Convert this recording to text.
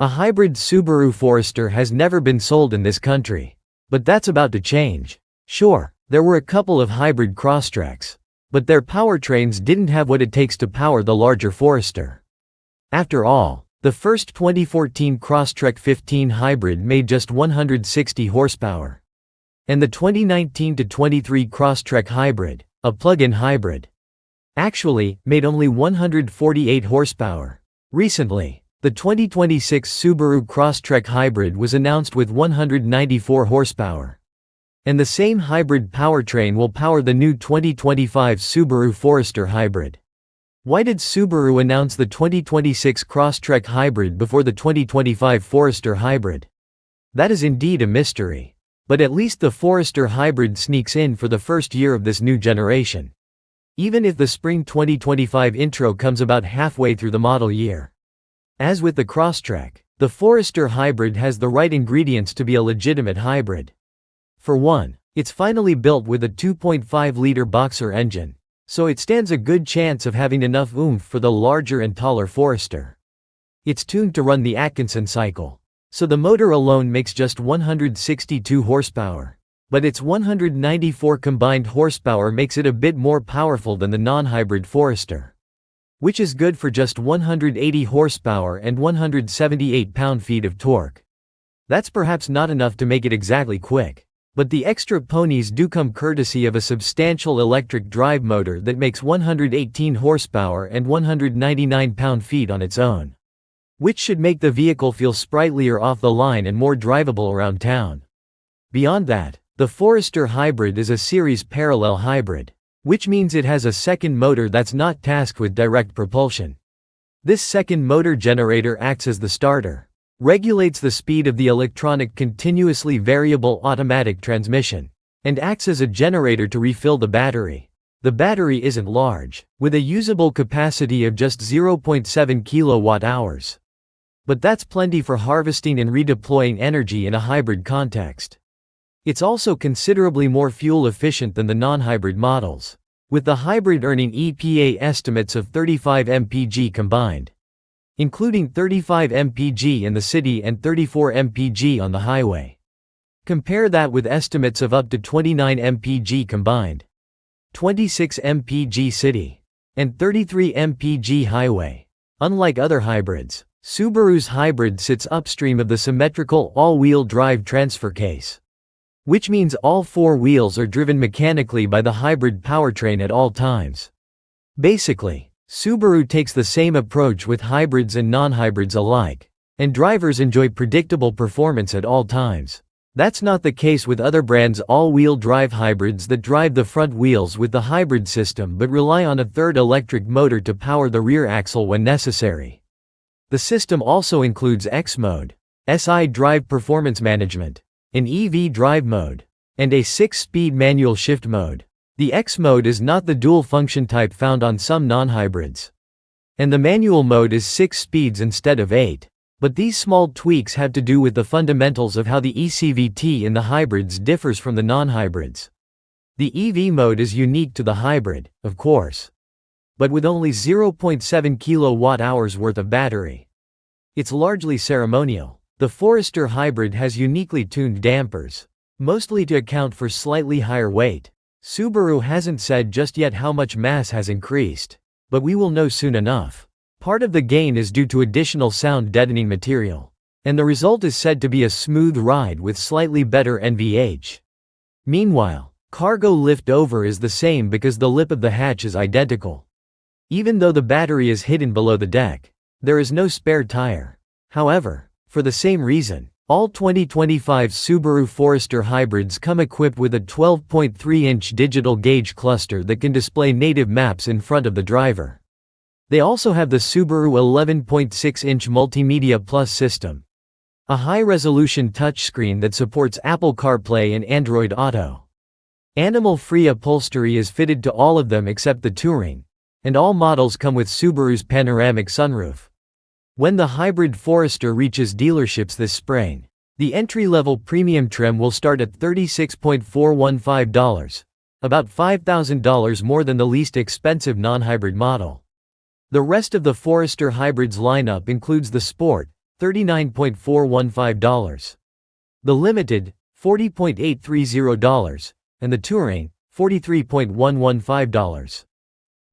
A hybrid Subaru Forester has never been sold in this country. But that's about to change. Sure, there were a couple of hybrid Crosstreks, but their powertrains didn't have what it takes to power the larger Forester. After all, the first 2014 Crosstrek 15 hybrid made just 160 horsepower. And the 2019-23 Crosstrek hybrid, a plug-in hybrid, actually made only 148 horsepower. Recently, the 2026 Subaru Crosstrek hybrid was announced with 194 horsepower. And the same hybrid powertrain will power the new 2025 Subaru Forester hybrid. Why did Subaru announce the 2026 Crosstrek hybrid before the 2025 Forester hybrid? That is indeed a mystery. But at least the Forester hybrid sneaks in for the first year of this new generation. Even if the spring 2025 intro comes about halfway through the model year. As with the Crosstrek, the Forester hybrid has the right ingredients to be a legitimate hybrid. For one, it's finally built with a 2.5-liter boxer engine, so it stands a good chance of having enough oomph for the larger and taller Forester. It's tuned to run the Atkinson cycle, so the motor alone makes just 162 horsepower. But its 194 combined horsepower makes it a bit more powerful than the non-hybrid Forester, which is good for just 180 horsepower and 178 pound-feet of torque. That's perhaps not enough to make it exactly quick. But the extra ponies do come courtesy of a substantial electric drive motor that makes 118 horsepower and 199 pound-feet on its own, which should make the vehicle feel sprightlier off the line and more drivable around town. Beyond that, the Forester hybrid is a series parallel hybrid, which means it has a second motor that's not tasked with direct propulsion. This second motor generator acts as the starter, regulates the speed of the electronic continuously variable automatic transmission, and acts as a generator to refill the battery. The battery isn't large, with a usable capacity of just 0.7 kilowatt-hours. But that's plenty for harvesting and redeploying energy in a hybrid context. It's also considerably more fuel efficient than the non-hybrid models, with the hybrid earning EPA estimates of 35 mpg combined, including 35 mpg in the city and 34 mpg on the highway. Compare that with estimates of up to 29 mpg combined, 26 mpg city, and 33 mpg highway. Unlike other hybrids, Subaru's hybrid sits upstream of the symmetrical all-wheel drive transfer case, which means all four wheels are driven mechanically by the hybrid powertrain at all times. Basically, Subaru takes the same approach with hybrids and non-hybrids alike, and drivers enjoy predictable performance at all times. That's not the case with other brands' all-wheel drive hybrids that drive the front wheels with the hybrid system but rely on a third electric motor to power the rear axle when necessary. The system also includes X mode, SI drive performance management, an EV drive mode, and a 6-speed manual shift mode. The X mode is not the dual-function type found on some non-hybrids, and the manual mode is 6 speeds instead of 8. But these small tweaks have to do with the fundamentals of how the ECVT in the hybrids differs from the non-hybrids. The EV mode is unique to the hybrid, of course, but with only 0.7 kilowatt-hours worth of battery. It's largely ceremonial. The Forester hybrid has uniquely tuned dampers, mostly to account for slightly higher weight. Subaru hasn't said just yet how much mass has increased, but we will know soon enough. Part of the gain is due to additional sound deadening material, and the result is said to be a smooth ride with slightly better NVH. Meanwhile, cargo lift over is the same because the lip of the hatch is identical. Even though the battery is hidden below the deck, there is no spare tire. However, for the same reason, all 2025 Subaru Forester hybrids come equipped with a 12.3-inch digital gauge cluster that can display native maps in front of the driver. They also have the Subaru 11.6-inch Multimedia Plus system, a high-resolution touchscreen that supports Apple CarPlay and Android Auto. Animal-free upholstery is fitted to all of them except the Touring, and all models come with Subaru's panoramic sunroof. When the hybrid Forester reaches dealerships this spring, the entry-level premium trim will start at $36,415, about $5,000 more than the least expensive non-hybrid model. The rest of the Forester hybrids lineup includes the Sport, $39.415. The Limited, $40.830, and the Touring, $43.115.